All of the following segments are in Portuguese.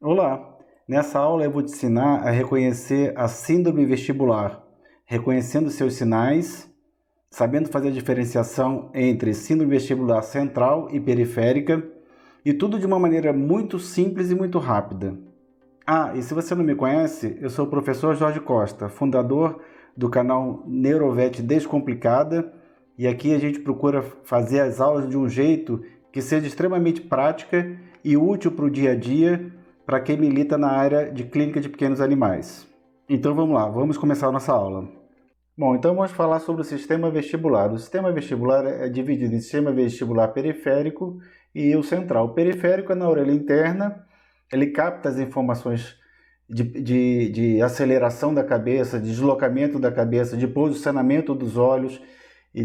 Olá! Nessa aula eu vou te ensinar a reconhecer a síndrome vestibular, reconhecendo seus sinais, sabendo fazer a diferenciação entre síndrome vestibular central e periférica, e tudo de uma maneira muito simples e muito rápida. E se você não me conhece, eu sou o professor Jorge Costa, fundador do canal Neurovet Descomplicada, e aqui a gente procura fazer as aulas de um jeito que seja extremamente prática e útil para o dia a dia, para quem milita na área de clínica de pequenos animais. Então vamos lá, vamos começar a nossa aula. Bom, então vamos falar sobre o sistema vestibular. O sistema vestibular é dividido em sistema vestibular periférico e o central. O periférico é na orelha interna, ele capta as informações de aceleração da cabeça, de deslocamento da cabeça, de posicionamento dos olhos e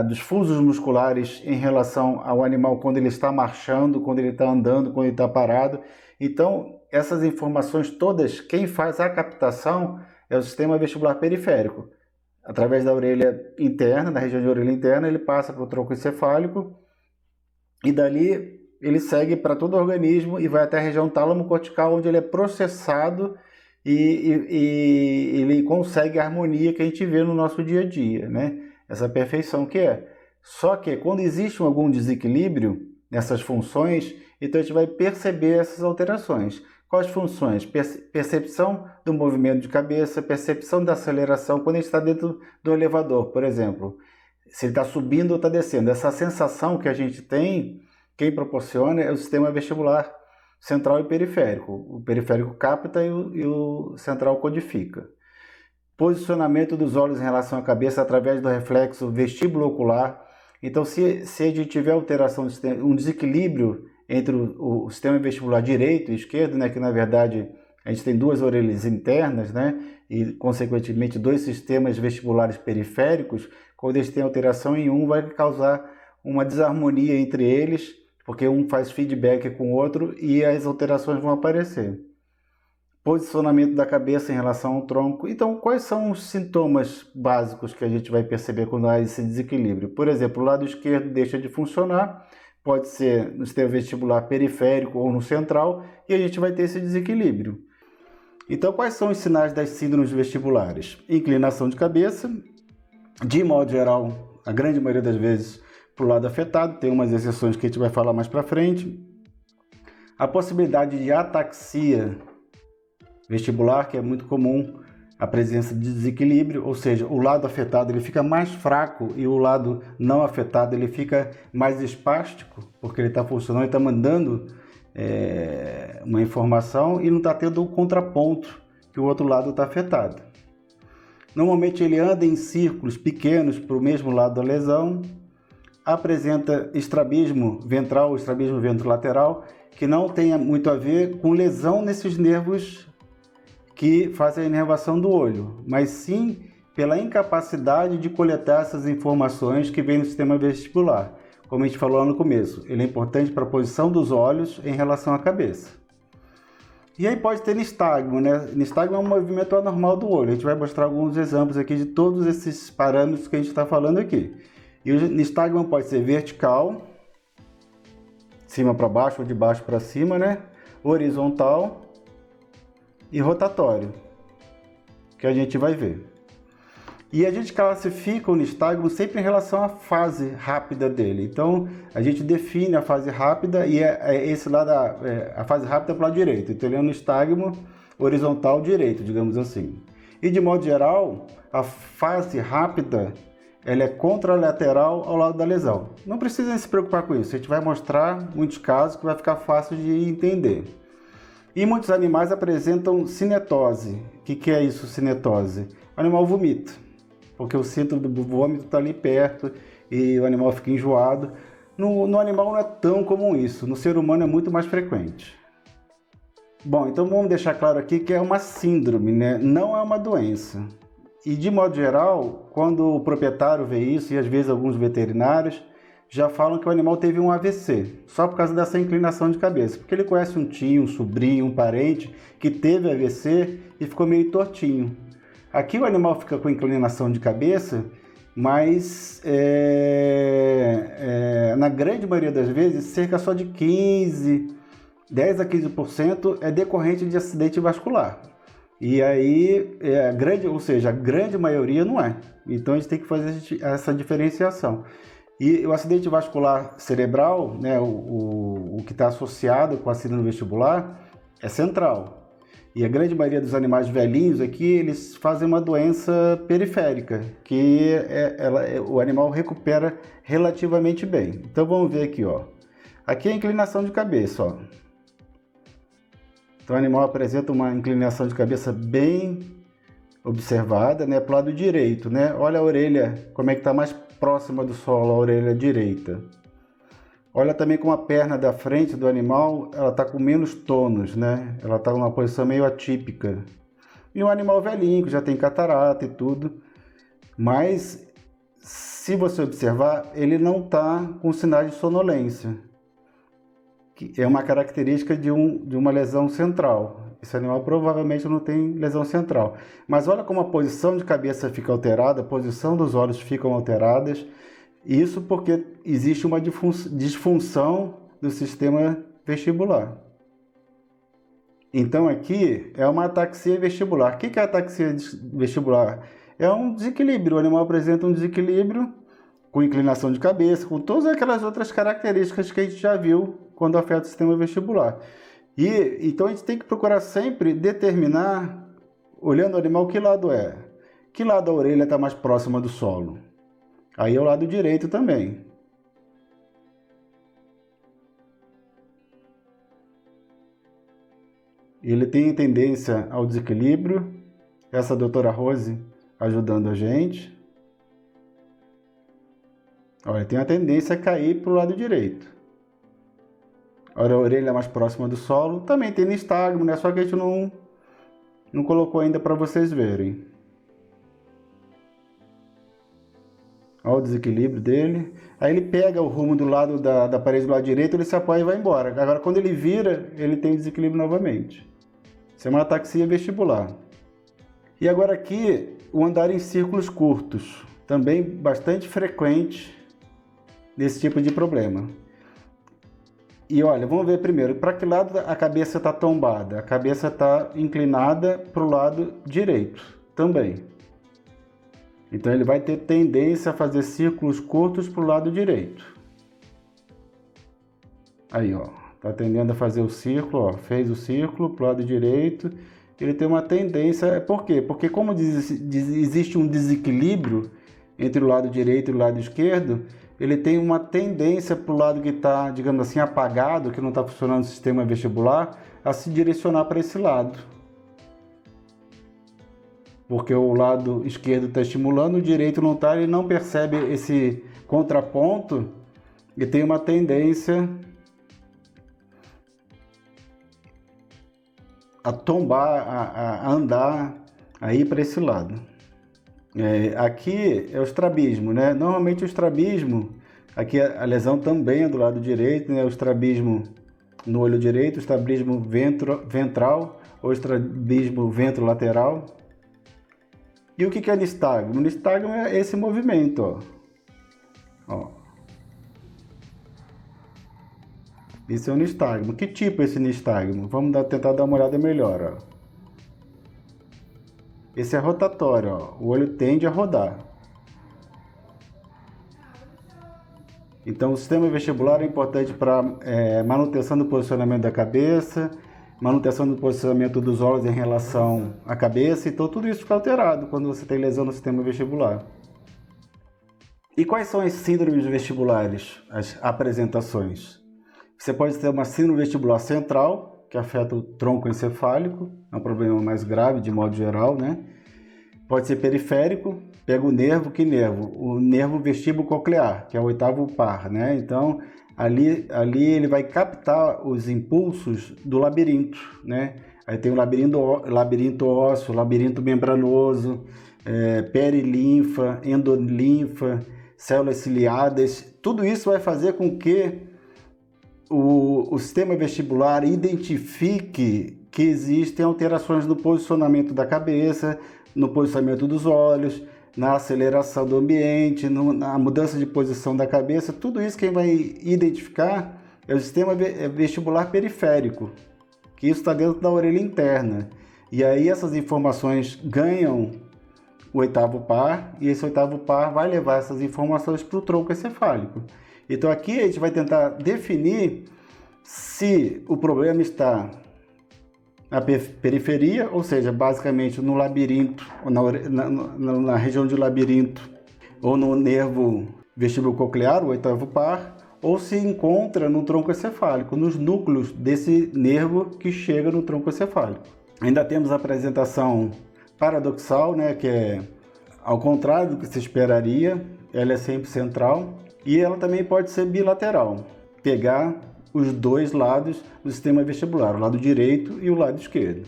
dos fusos musculares em relação ao animal quando ele está marchando, quando ele está andando, quando ele está parado. Então, essas informações todas, quem faz a captação é o sistema vestibular periférico. Através da orelha interna, da região de orelha interna, ele passa para o tronco encefálico e dali ele segue para todo o organismo e vai até a região tálamo-cortical, onde ele é processado e ele consegue a harmonia que a gente vê no nosso dia a dia, né? Essa perfeição que é. Só que quando existe algum desequilíbrio nessas funções, então a gente vai perceber essas alterações. Quais funções? Percepção do movimento de cabeça, percepção da aceleração, quando a gente está dentro do elevador, por exemplo. Se ele está subindo ou está descendo. Essa sensação que a gente tem, quem proporciona é o sistema vestibular central e periférico. O periférico capta e o central codifica. Posicionamento dos olhos em relação à cabeça através do reflexo vestíbulo-ocular. Então, se a gente tiver alteração, um desequilíbrio entre o sistema vestibular direito e esquerdo, né, que na verdade a gente tem duas orelhas internas, né, e consequentemente dois sistemas vestibulares periféricos, quando eles têm alteração em um, vai causar uma desarmonia entre eles, porque um faz feedback com o outro e as alterações vão aparecer. Posicionamento da cabeça em relação ao tronco. Então, quais são os sintomas básicos que a gente vai perceber quando há esse desequilíbrio? Por exemplo, o lado esquerdo deixa de funcionar, pode ser no sistema vestibular periférico ou no central, e a gente vai ter esse desequilíbrio. Então, quais são os sinais das síndromes vestibulares? Inclinação de cabeça, de modo geral, a grande maioria das vezes para o lado afetado, tem umas exceções que a gente vai falar mais para frente. A possibilidade de ataxia vestibular, que é muito comum, a presença de desequilíbrio, ou seja, o lado afetado ele fica mais fraco e o lado não afetado ele fica mais espástico, porque ele está funcionando, ele está mandando uma informação e não está tendo o contraponto que o outro lado está afetado. Normalmente ele anda em círculos pequenos para o mesmo lado da lesão, apresenta estrabismo ventral ou estrabismo ventrolateral, que não tem muito a ver com lesão nesses nervos que fazem a inervação do olho, mas sim pela incapacidade de coletar essas informações que vêm no sistema vestibular. Como a gente falou lá no começo, ele é importante para a posição dos olhos em relação à cabeça. E aí pode ter nistagmo, né? Nistagmo é um movimento anormal do olho. A gente vai mostrar alguns exemplos aqui de todos esses parâmetros que a gente está falando aqui. E o nistagmo pode ser vertical, de cima para baixo ou de baixo para cima, né? Horizontal e rotatório, que a gente vai ver. E a gente classifica o nistagmo sempre em relação à fase rápida dele. Então, a gente define a fase rápida e esse lado, a fase rápida é para o lado direito. Então, ele é um nistagmo horizontal direito, digamos assim. E, de modo geral, a fase rápida ela é contralateral ao lado da lesão. Não precisa se preocupar com isso. A gente vai mostrar muitos casos que vai ficar fácil de entender. E muitos animais apresentam cinetose. O que é isso, cinetose? O animal vomita, porque o centro do vômito está ali perto e o animal fica enjoado. No animal não é tão comum isso, no ser humano é muito mais frequente. Bom, então vamos deixar claro aqui que é uma síndrome, né? Não é uma doença. E de modo geral, quando o proprietário vê isso, e às vezes alguns veterinários, já falam que o animal teve um AVC, só por causa dessa inclinação de cabeça. Porque ele conhece um tio, um sobrinho, um parente que teve AVC e ficou meio tortinho. Aqui o animal fica com inclinação de cabeça, mas na grande maioria das vezes, cerca só de 15 10 a 15% é decorrente de acidente vascular. E aí, a grande maioria não é. Então a gente tem que fazer essa diferenciação. E o acidente vascular cerebral, né, o que está associado com a síndrome vestibular, é central. E a grande maioria dos animais velhinhos aqui, eles fazem uma doença periférica, que o animal recupera relativamente bem. Então vamos ver aqui, ó. Aqui é a inclinação de cabeça, ó. Então o animal apresenta uma inclinação de cabeça bem observada, né, para o lado direito, né? Olha a orelha, como é que está mais próxima do solo, a orelha direita. Olha também como a perna da frente do animal, ela está com menos tônus, né? Ela está numa posição meio atípica. E um animal velhinho, que já tem catarata e tudo. Mas, se você observar, ele não está com sinais de sonolência. Que é uma característica de uma lesão central. Esse animal provavelmente não tem lesão central. Mas olha como a posição de cabeça fica alterada, a posição dos olhos ficam alteradas. Isso porque existe uma disfunção do sistema vestibular. Então aqui é uma ataxia vestibular. O que é ataxia vestibular? É um desequilíbrio. O animal apresenta um desequilíbrio com inclinação de cabeça, com todas aquelas outras características que a gente já viu quando afeta o sistema vestibular. Então a gente tem que procurar sempre determinar, olhando o animal, que lado é. Que lado a orelha está mais próxima do solo? Aí é o lado direito também. Ele tem tendência ao desequilíbrio. Essa doutora Rose ajudando a gente. Olha, tem a tendência a cair para o lado direito. Olha, a orelha mais próxima do solo. Também tem nistagmo, né? Só que a gente não colocou ainda para vocês verem. Olha o desequilíbrio dele. Aí ele pega o rumo do lado da parede do lado direito, ele se apoia e vai embora. Agora, quando ele vira, ele tem desequilíbrio novamente. Isso é uma ataxia vestibular. E agora aqui, o andar em círculos curtos. Também bastante frequente nesse tipo de problema. E olha, vamos ver primeiro, para que lado a cabeça está tombada? A cabeça está inclinada para o lado direito também. Então ele vai ter tendência a fazer círculos curtos para o lado direito. Aí, ó, tá tendendo a fazer o círculo, ó, fez o círculo para o lado direito. Ele tem uma tendência, por quê? Porque como existe um desequilíbrio entre o lado direito e o lado esquerdo, ele tem uma tendência para o lado que está, digamos assim, apagado, que não está funcionando o sistema vestibular, a se direcionar para esse lado. Porque o lado esquerdo está estimulando, o direito não está, ele não percebe esse contraponto e tem uma tendência a tombar, a andar, a ir para esse lado. Aqui é o estrabismo, né? Normalmente o estrabismo, aqui a lesão também é do lado direito, né? O estrabismo no olho direito, o estrabismo ventral ou estrabismo ventrolateral. E o que é nistagmo? O nistagmo é esse movimento, ó. Esse é o nistagmo. Que tipo é esse nistagmo? Vamos tentar dar uma olhada melhor, ó. Esse é rotatório, ó. O olho tende a rodar. Então, o sistema vestibular é importante para manutenção do posicionamento da cabeça, manutenção do posicionamento dos olhos em relação à cabeça. Então, tudo isso fica alterado quando você tem lesão no sistema vestibular. E quais são as síndromes vestibulares, as apresentações? Você pode ter uma síndrome vestibular central, que afeta o tronco encefálico, é um problema mais grave de modo geral, né? Pode ser periférico, pega o nervo, que nervo? O nervo vestíbulo-coclear, que é o oitavo par, né? Então, ali ele vai captar os impulsos do labirinto, né? Aí tem o labirinto ósseo, labirinto membranoso, perilinfa, endolinfa, células ciliadas. Tudo isso vai fazer com que o sistema vestibular identifique que existem alterações no posicionamento da cabeça, no posicionamento dos olhos, na aceleração do ambiente, na mudança de posição da cabeça. Tudo isso quem vai identificar é o sistema vestibular periférico, que isso está dentro da orelha interna. E aí essas informações ganham o oitavo par, e esse oitavo par vai levar essas informações para o tronco encefálico. Então aqui a gente vai tentar definir se o problema está na periferia, ou seja, basicamente no labirinto, ou na região de labirinto, ou no nervo vestíbulo-coclear, o oitavo par, ou se encontra no tronco encefálico, nos núcleos desse nervo que chega no tronco encefálico. Ainda temos a apresentação paradoxal, né, que é ao contrário do que se esperaria, ela é sempre central, e ela também pode ser bilateral, pegar os dois lados do sistema vestibular, o lado direito e o lado esquerdo.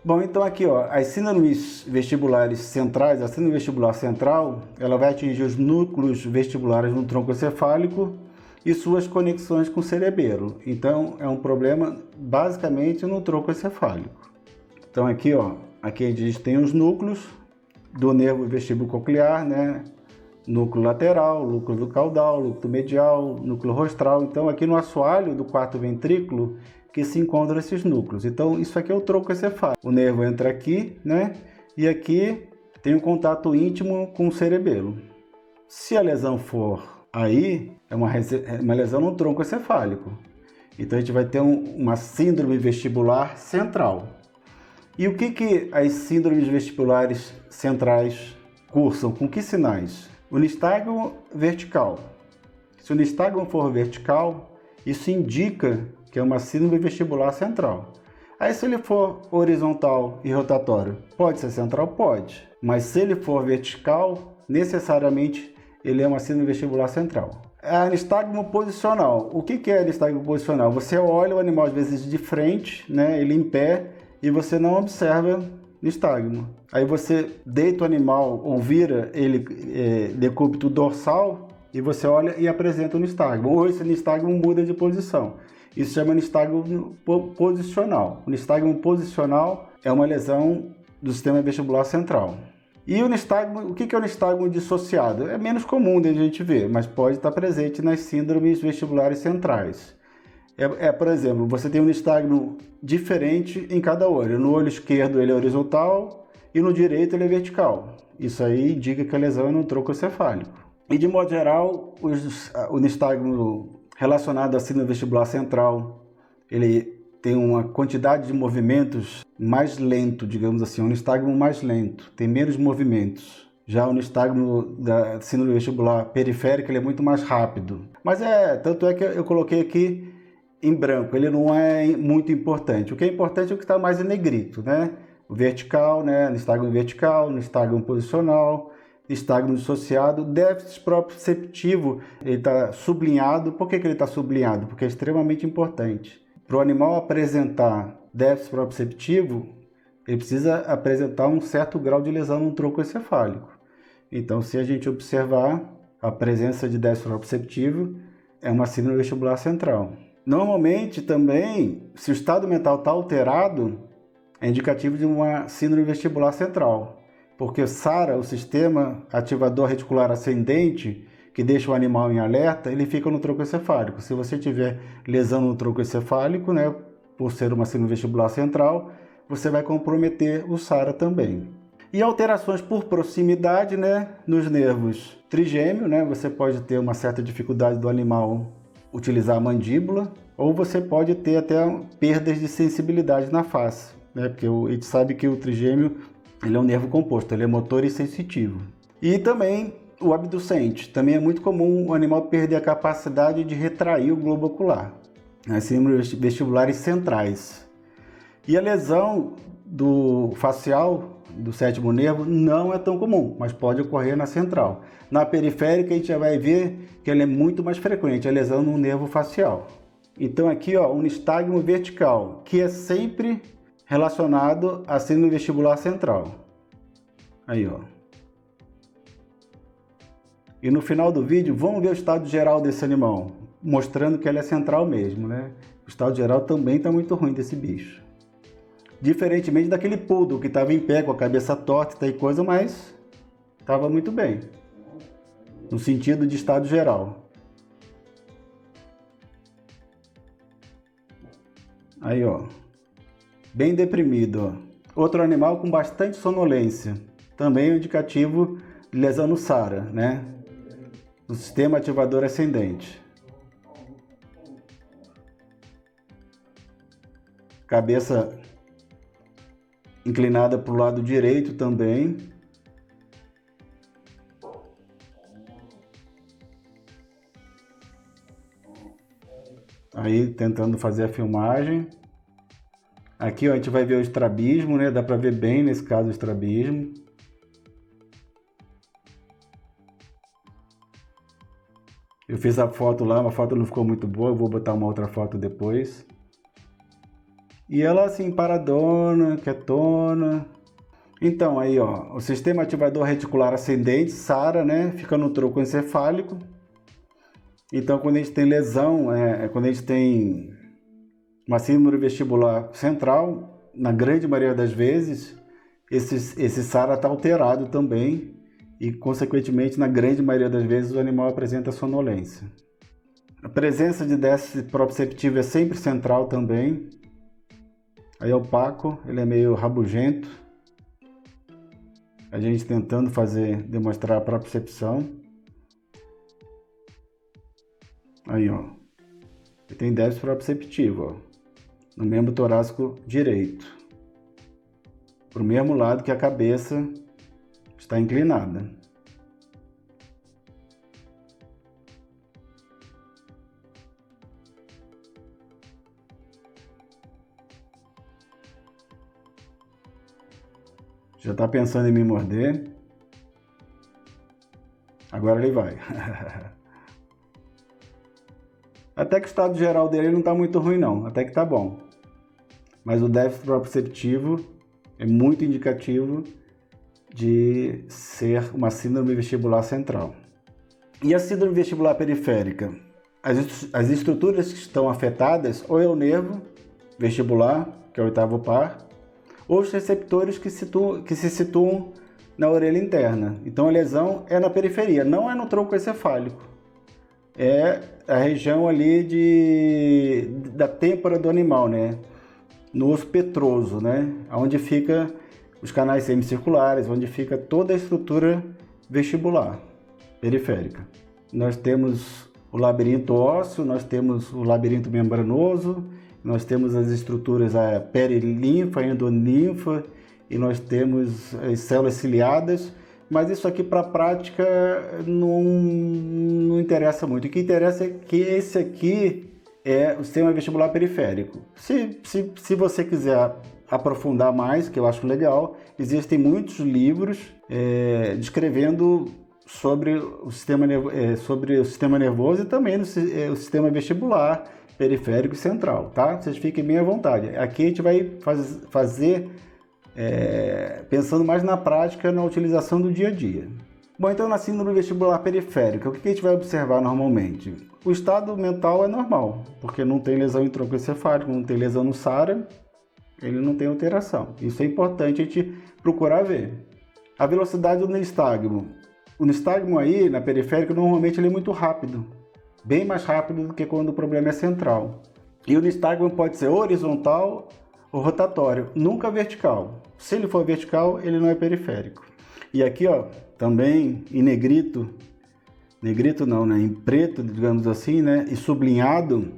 Bom, então aqui, ó, as síndromes vestibulares centrais, a síndrome vestibular central, ela vai atingir os núcleos vestibulares no tronco encefálico e suas conexões com o cerebelo. Então, é um problema basicamente no tronco encefálico. Então aqui, ó, aqui a gente tem os núcleos do nervo vestíbulo coclear, né? Núcleo lateral, núcleo do caudal, núcleo medial, núcleo rostral. Então, aqui no assoalho do quarto ventrículo que se encontram esses núcleos. Então, isso aqui é o tronco encefálico. O nervo entra aqui, né? E aqui tem um contato íntimo com o cerebelo. Se a lesão for aí, é uma lesão no tronco encefálico. Então, a gente vai ter uma síndrome vestibular central. E o que as síndromes vestibulares centrais cursam? Com que sinais? O nistagmo vertical. Se o nistagmo for vertical, isso indica que é uma síndrome vestibular central. Aí se ele for horizontal e rotatório, pode ser central? Pode. Mas se ele for vertical, necessariamente ele é uma síndrome vestibular central. A nistagmo posicional. O que é nistagmo posicional? Você olha o animal às vezes de frente, né, ele em pé, e você não observa nistagmo. Aí você deita o animal ou vira ele decúbito dorsal e você olha e apresenta o nistagmo. Ou esse nistagmo muda de posição. Isso chama nistagmo posicional. O nistagmo posicional é uma lesão do sistema vestibular central. E o nistagmo, o que é o nistagmo dissociado? É menos comum de a gente ver, mas pode estar presente nas síndromes vestibulares centrais. Por exemplo, você tem um nistagmo diferente em cada olho. No olho esquerdo ele é horizontal e no direito ele é vertical. Isso aí indica que a lesão é no tronco encefálico. E de modo geral, o nistagmo relacionado à síndrome vestibular central, ele tem uma quantidade de movimentos mais lento, digamos assim, um nistagmo mais lento, tem menos movimentos. Já o nistagmo da síndrome vestibular periférica ele é muito mais rápido. Mas tanto é que eu coloquei aqui em branco, ele não é muito importante. O que é importante é o que está mais em negrito, né? O vertical, né? Nistagmo vertical, nistagmo posicional, nistagmo dissociado, déficit proprioceptivo, ele está sublinhado. Por que ele está sublinhado? Porque é extremamente importante. Para o animal apresentar déficit proprioceptivo, ele precisa apresentar um certo grau de lesão no tronco encefálico. Então, se a gente observar a presença de déficit proprioceptivo, é uma síndrome vestibular central. Normalmente também, se o estado mental está alterado, é indicativo de uma síndrome vestibular central, porque SARA, o sistema ativador reticular ascendente, que deixa o animal em alerta, ele fica no tronco encefálico. Se você tiver lesão no tronco encefálico, né, por ser uma síndrome vestibular central, você vai comprometer o SARA também. E alterações por proximidade, né, nos nervos trigêmeo, né, você pode ter uma certa dificuldade do animal utilizar a mandíbula, ou você pode ter até perdas de sensibilidade na face, né? Porque a gente sabe que o trigêmeo ele é um nervo composto, ele é motor e sensitivo. E também o abducente, também é muito comum o animal perder a capacidade de retrair o globo ocular, as síndromes vestibulares centrais. E a lesão do facial, do sétimo nervo, não é tão comum, mas pode ocorrer na central. Na periférica a gente já vai ver que ela é muito mais frequente, a lesão no nervo facial. Então aqui, ó, um nistagmo vertical, que é sempre relacionado à síndrome vestibular central. Aí, ó. E no final do vídeo, vamos ver o estado geral desse animal, mostrando que ele é central mesmo, né? O estado geral também está muito ruim desse bicho. Diferentemente daquele poodle que estava em pé com a cabeça torta e coisa, mas estava muito bem, no sentido de estado geral. Aí, ó. Bem deprimido, ó. Outro animal com bastante sonolência. Também um indicativo de lesão no SARA, né? No sistema ativador ascendente. Cabeça inclinada para o lado direito também. Aí tentando fazer a filmagem. Aqui, ó, a gente vai ver o estrabismo, né? Dá para ver bem nesse caso o estrabismo. Eu fiz a foto lá, uma foto não ficou muito boa, eu vou botar uma outra foto depois. E ela assim, paradona, quietona. Então aí, ó, o sistema ativador reticular ascendente, SARA, né? Fica no tronco encefálico. Então quando a gente tem lesão, quando a gente tem uma síndrome vestibular central, na grande maioria das vezes, esse SARA está alterado também. E, consequentemente, na grande maioria das vezes, o animal apresenta sonolência. A presença de déficit proprioceptivo é sempre central também. Aí é opaco, ele é meio rabugento. A gente tentando demonstrar a propriocepção. Aí, ó. Ele tem déficit proprioceptivo, ó, no membro torácico direito. Para o mesmo lado que a cabeça está inclinada. Já está pensando em me morder? Agora ele vai. Até que o estado geral dele não está muito ruim não, até que está bom. Mas o déficit proprioceptivo é muito indicativo de ser uma síndrome vestibular central. E a síndrome vestibular periférica? As estruturas que estão afetadas ou é o nervo vestibular, que é o oitavo par, ou os receptores que se situam na orelha interna. Então a lesão é na periferia, não é no tronco encefálico. É a região ali da têmpora do animal, né? No osso petroso, né? Onde fica os canais semicirculares, onde fica toda a estrutura vestibular periférica. Nós temos o labirinto ósseo, nós temos o labirinto membranoso, nós temos as estruturas perilinfa, endolinfa e nós temos as células ciliadas, mas isso aqui para a prática não interessa muito. O que interessa é que esse aqui é o sistema vestibular periférico. Se você quiser aprofundar mais, que eu acho legal, existem muitos livros descrevendo sobre o sistema nervoso e também o sistema vestibular periférico e central, tá? Vocês fiquem bem à vontade. Aqui a gente vai fazer pensando mais na prática, na utilização do dia a dia. Bom, então na síndrome vestibular periférica, o que a gente vai observar normalmente? O estado mental é normal, porque não tem lesão em tronco encefálico, não tem lesão no SARA, ele não tem alteração. Isso é importante a gente procurar ver. A velocidade do nistagmo. O nistagmo aí, na periférica, normalmente ele é muito rápido. Bem mais rápido do que quando o problema é central. E o nistagmo pode ser horizontal ou rotatório, nunca vertical. Se ele for vertical, ele não é periférico. E aqui, ó, também em negrito não, né? Em preto, digamos assim, né? E sublinhado,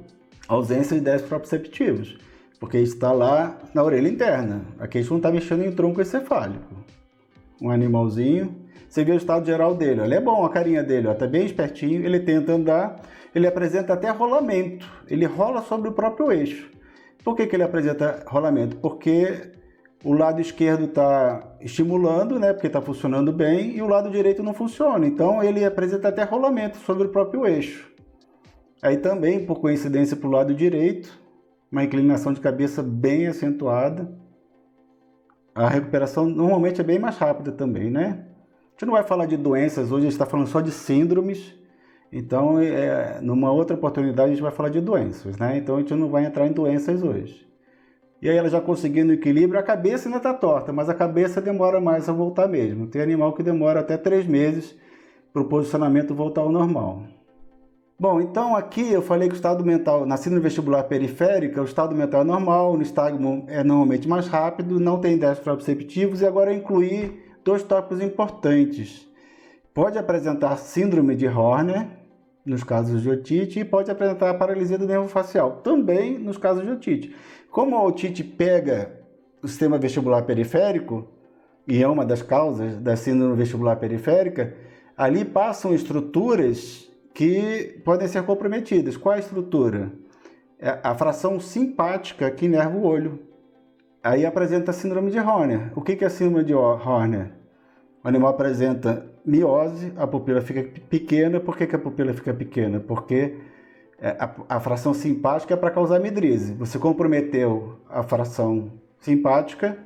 ausência de déficit proprioceptivos. Porque está lá na orelha interna. Aqui a gente não está mexendo em tronco encefálico. Um animalzinho. Você vê o estado geral dele. Ele é bom, a carinha dele, está bem espertinho. Ele tenta andar. Ele apresenta até rolamento. Ele rola sobre o próprio eixo. Por que ele apresenta rolamento? Porque o lado esquerdo está estimulando, né? Porque está funcionando bem. E o lado direito não funciona. Então ele apresenta até rolamento sobre o próprio eixo. Aí também, por coincidência, para o lado direito, uma inclinação de cabeça bem acentuada. A recuperação normalmente é bem mais rápida também, né? A gente não vai falar de doenças hoje, a gente está falando só de síndromes. Então, numa outra oportunidade, a gente vai falar de doenças, né? Então, a gente não vai entrar em doenças hoje. E aí, ela já conseguindo o equilíbrio, a cabeça ainda está torta, mas a cabeça demora mais a voltar mesmo. Tem animal que demora até 3 meses para o posicionamento voltar ao normal. Bom, então aqui eu falei que o estado mental, na síndrome vestibular periférica, o estado mental é normal, o nistagmo é normalmente mais rápido, não tem déficits proprioceptivos, e agora eu incluí dois tópicos importantes. Pode apresentar síndrome de Horner, nos casos de otite, e pode apresentar paralisia do nervo facial, também nos casos de otite. Como a otite pega o sistema vestibular periférico, e é uma das causas da síndrome vestibular periférica, ali passam estruturas que podem ser comprometidas. Qual é a estrutura? É a fração simpática que inerva o olho. Aí apresenta a síndrome de Horner. O que é a síndrome de Horner? O animal apresenta miose, a pupila fica pequena. Por que a pupila fica pequena? Porque a fração simpática é para causar midrise. Você comprometeu a fração simpática,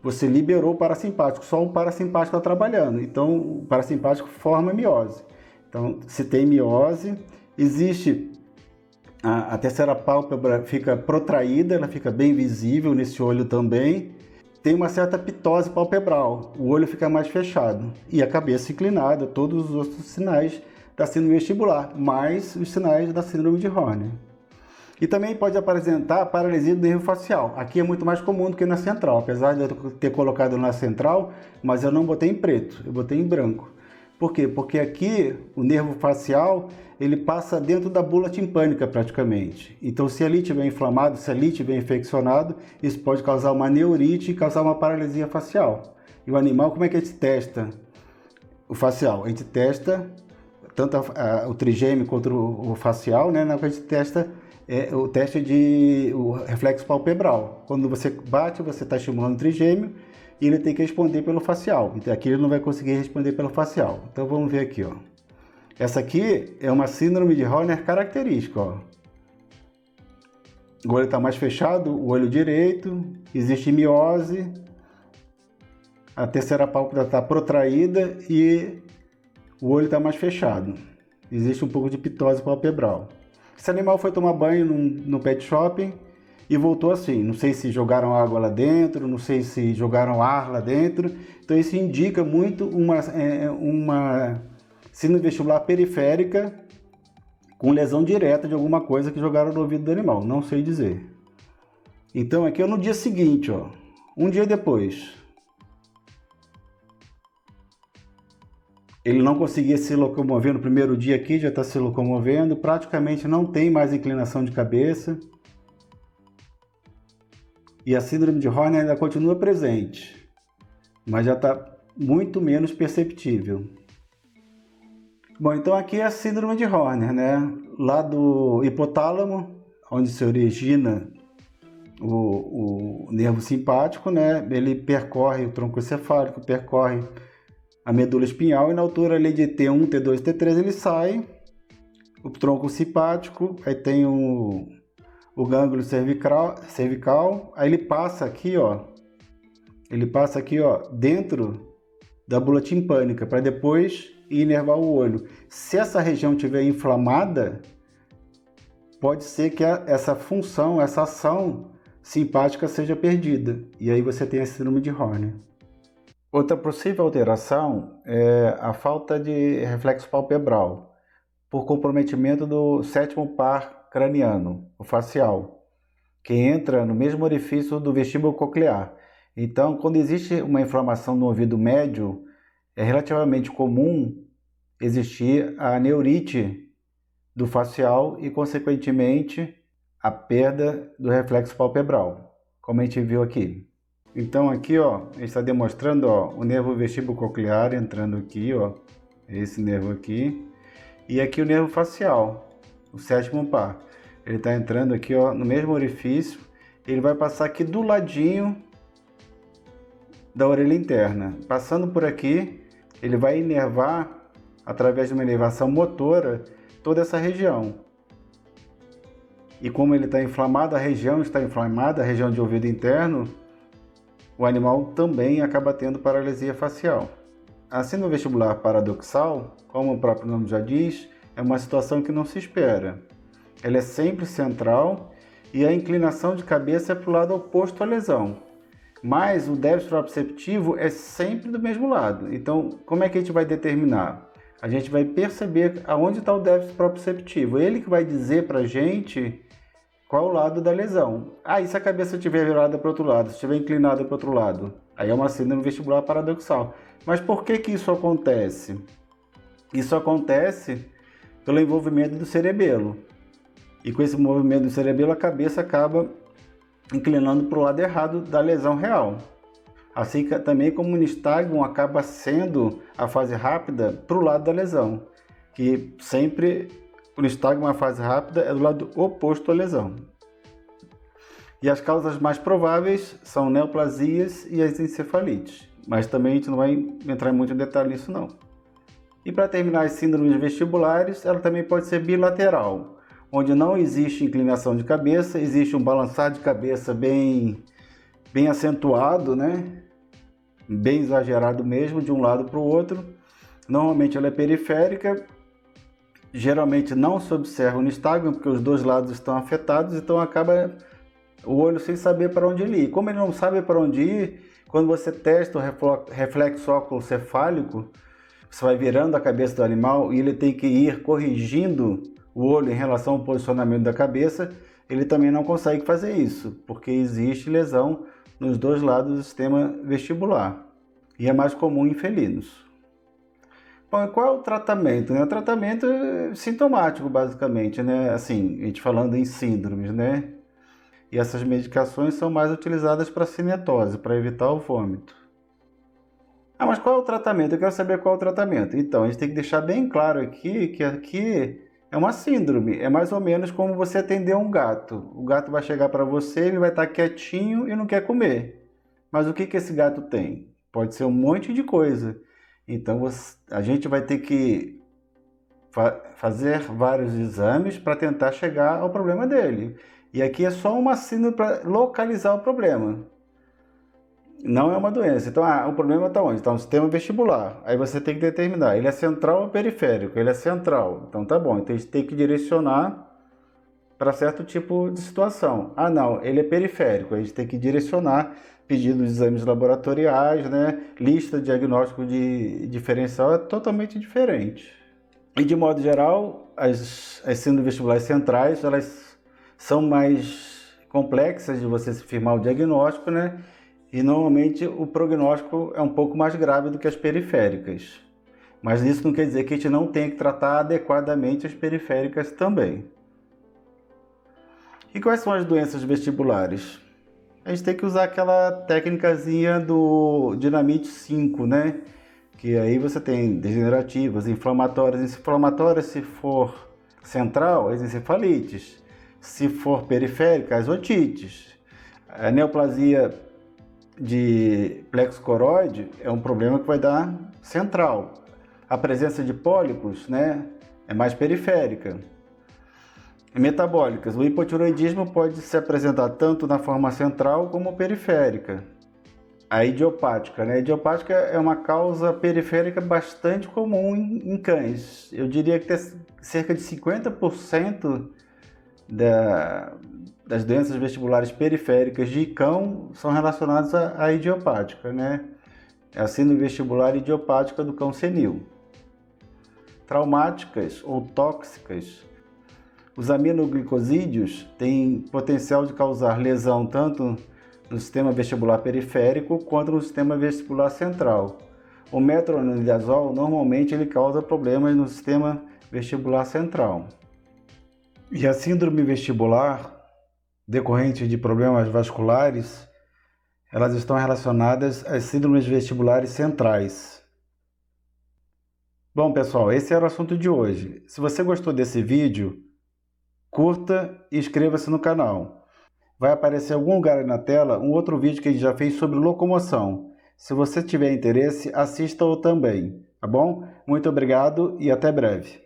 você liberou o parasimpático, só o parasimpático está trabalhando. Então, o parasimpático forma miose. Então, se tem miose, existe a terceira pálpebra fica protraída, ela fica bem visível nesse olho também. Tem uma certa pitose palpebral, o olho fica mais fechado e a cabeça inclinada, todos os outros sinais da síndrome vestibular, mais os sinais da síndrome de Horner. E também pode apresentar paralisia do nervo facial. Aqui é muito mais comum do que na central, apesar de eu ter colocado na central, mas eu não botei em preto, eu botei em branco. Por quê? Porque aqui o nervo facial ele passa dentro da bula timpânica praticamente. Então se ali estiver inflamado, se ali estiver infeccionado, isso pode causar uma neurite e causar uma paralisia facial. E o animal, como é que a gente testa o facial? A gente testa tanto o trigêmeo quanto o facial, né? A gente testa o teste de o reflexo palpebral. Quando você bate, você está estimulando o trigêmeo e ele tem que responder pelo facial. Então aqui ele não vai conseguir responder pelo facial. Então vamos ver aqui, ó. Essa aqui é uma síndrome de Horner característica, ó. O olho está mais fechado, o olho direito, existe miose, a terceira pálpebra está protraída e o olho está mais fechado. Existe um pouco de pitose palpebral. Esse animal foi tomar banho no pet shopping e voltou assim. Não sei se jogaram água lá dentro, não sei se jogaram ar lá dentro. Então isso indica muito uma síndrome vestibular periférica com lesão direta de alguma coisa que jogaram no ouvido do animal. Não sei dizer. Então aqui é no dia seguinte, ó, um dia depois. Ele não conseguia se locomover no primeiro dia aqui, já está se locomovendo, praticamente não tem mais inclinação de cabeça. E a síndrome de Horner ainda continua presente, mas já está muito menos perceptível. Bom, então aqui é a síndrome de Horner, né? Lá do hipotálamo, onde se origina o nervo simpático, né? Ele percorre o tronco encefálico, percorre a medula espinhal e na altura ali de T1, T2, T3 ele sai, o tronco simpático, aí tem o gânglio cervical, aí ele passa aqui, ó, dentro da bula timpânica para depois inervar o olho. Se essa região estiver inflamada, pode ser que essa função, essa ação simpática seja perdida e aí você tem a síndrome de Horner. Outra possível alteração é a falta de reflexo palpebral, por comprometimento do sétimo par craniano, o facial, que entra no mesmo orifício do vestíbulo coclear. Então, quando existe uma inflamação no ouvido médio, é relativamente comum existir a neurite do facial e, consequentemente, a perda do reflexo palpebral, como a gente viu aqui. Então aqui, ó, ele está demonstrando, ó, o nervo vestíbulo coclear entrando aqui, ó, esse nervo aqui, e aqui o nervo facial, o sétimo par. Ele está entrando aqui, ó, no mesmo orifício, ele vai passar aqui do ladinho da orelha interna. Passando por aqui, ele vai inervar, através de uma inervação motora, toda essa região. E como ele está inflamado, a região está inflamada, a região de ouvido interno, o animal também acaba tendo paralisia facial. A síndrome vestibular paradoxal, como o próprio nome já diz, é uma situação que não se espera. Ela é sempre central e a inclinação de cabeça é para o lado oposto à lesão. Mas o déficit proprioceptivo é sempre do mesmo lado. Então, como é que a gente vai determinar? a gente vai perceber aonde está o déficit proprioceptivo. Ele que vai dizer para a gente qual o lado da lesão. E se a cabeça estiver virada para o outro lado, se estiver inclinada para o outro lado, aí é uma síndrome vestibular paradoxal. Mas por que isso acontece? Isso acontece pelo envolvimento do cerebelo. E com esse movimento do cerebelo, a cabeça acaba inclinando para o lado errado da lesão real. Assim também como o nistagmo acaba sendo a fase rápida para o lado da lesão, que sempre o nistagmo, a fase rápida, é do lado oposto à lesão. E as causas mais prováveis são neoplasias e as encefalites, mas também a gente não vai entrar muito em detalhe nisso não. E para terminar as síndromes vestibulares, ela também pode ser bilateral, onde não existe inclinação de cabeça, existe um balançar de cabeça bem acentuado, né? Bem exagerado mesmo, de um lado para o outro. Normalmente ela é periférica, geralmente não se observa o nistagmo, porque os dois lados estão afetados, então acaba o olho sem saber para onde ele ir. Como ele não sabe para onde ir, quando você testa o reflexo óculo-cefálico, você vai virando a cabeça do animal e ele tem que ir corrigindo o olho em relação ao posicionamento da cabeça, ele também não consegue fazer isso, porque existe lesão nos dois lados do sistema vestibular. E é mais comum em felinos. Bom, qual é o tratamento? O tratamento é sintomático, basicamente, né? Assim, a gente falando em síndromes, né? E essas medicações são mais utilizadas para cinetose, para evitar o vômito. Mas qual é o tratamento? Eu quero saber qual é o tratamento. Então, a gente tem que deixar bem claro aqui que aqui é uma síndrome. É mais ou menos como você atender um gato. O gato vai chegar para você, ele vai estar quietinho e não quer comer. Mas o que esse gato tem? Pode ser um monte de coisa. Então, a gente vai ter que fazer vários exames para tentar chegar ao problema dele. E aqui é só uma síndrome para localizar o problema. Não é uma doença. Então, o problema está onde? Está no sistema vestibular. Aí você tem que determinar, ele é central ou periférico? Ele é central. Então, tá bom. Então, a gente tem que direcionar para certo tipo de situação. Não, ele é periférico. A gente tem que direcionar, pedindo exames laboratoriais, né? Lista de diagnóstico de diferencial é totalmente diferente. E, de modo geral, as síndromes vestibulares centrais, elas são mais complexas de você se firmar o diagnóstico, né? E normalmente o prognóstico é um pouco mais grave do que as periféricas. Mas isso não quer dizer que a gente não tenha que tratar adequadamente as periféricas também. E quais são as doenças vestibulares? A gente tem que usar aquela técnicazinha do Dinamite 5, né? Que aí você tem degenerativas, inflamatórias. Inflamatórias, se for central, as encefalites. Se for periférica, as otites. A neoplasia de plexo coroide é um problema que vai dar central. A presença de pólipos, né, é mais periférica. Metabólicas, o hipotiroidismo pode se apresentar tanto na forma central como periférica. A idiopática, né? A idiopática é uma causa periférica bastante comum em cães. Eu diria que cerca de 50% das doenças vestibulares periféricas de cão são relacionadas à idiopática, né? É a síndrome vestibular idiopática do cão senil. Traumáticas ou tóxicas. Os aminoglicosídeos têm potencial de causar lesão tanto no sistema vestibular periférico quanto no sistema vestibular central. O metronidazol normalmente ele causa problemas no sistema vestibular central. E a síndrome vestibular decorrente de problemas vasculares, elas estão relacionadas às síndromes vestibulares centrais. Bom, pessoal, esse era o assunto de hoje. Se você gostou desse vídeo, curta e inscreva-se no canal. Vai aparecer em algum lugar aí na tela um outro vídeo que a gente já fez sobre locomoção. Se você tiver interesse, assista-o também, tá bom? Muito obrigado e até breve.